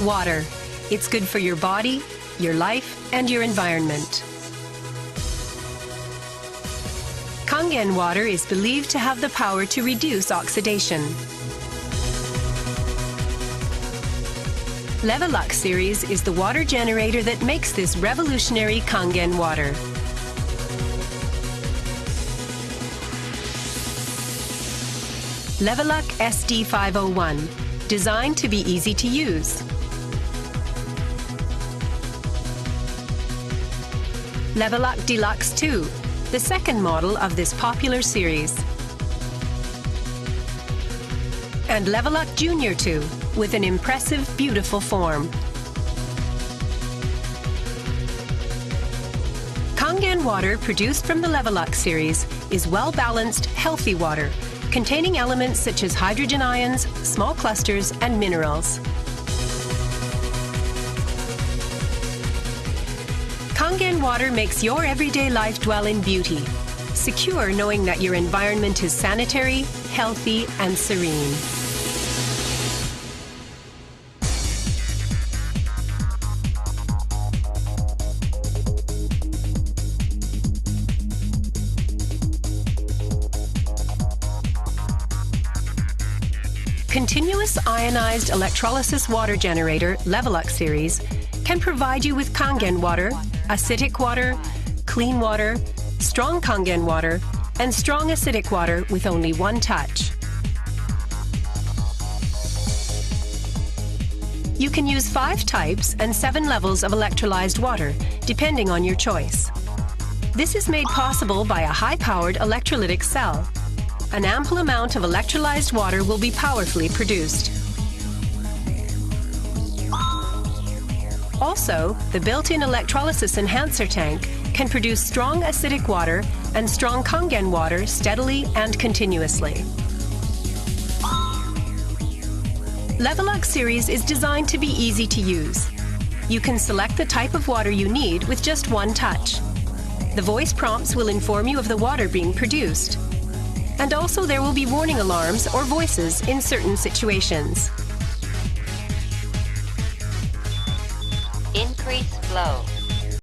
Water. It's good for your body, your life, and your environment. Kangen water is believed to have the power to reduce oxidation. Levelux series is the water generator that makes this revolutionary Kangen water. Levelux SD501, designed to be easy to use. Levelux Deluxe 2, the second model of this popular series. And Levelux Junior 2, with an impressive, beautiful form. Kangen water produced from the Levelux series is well-balanced, healthy water, containing elements such as hydrogen ions, small clusters, and minerals. Kangen water makes your everyday life dwell in beauty, secure knowing that your environment is sanitary, healthy, and serene. Continuous ionized electrolysis water generator Levelux series can provide you with Kangen water, acidic water, clean water, strong Kangen water, and strong acidic water with only one touch. You can use 5 types and 7 levels of electrolyzed water, depending on your choice. This is made possible by a high-powered electrolytic cell. An ample amount of electrolyzed water will be powerfully produced. Also, the built-in electrolysis enhancer tank can produce strong acidic water and strong Kangen water steadily and continuously. Levelux series is designed to be easy to use. You can select the type of water you need with just one touch. The voice prompts will inform you of the water being produced. And also there will be warning alarms or voices in certain situations. Increase flow.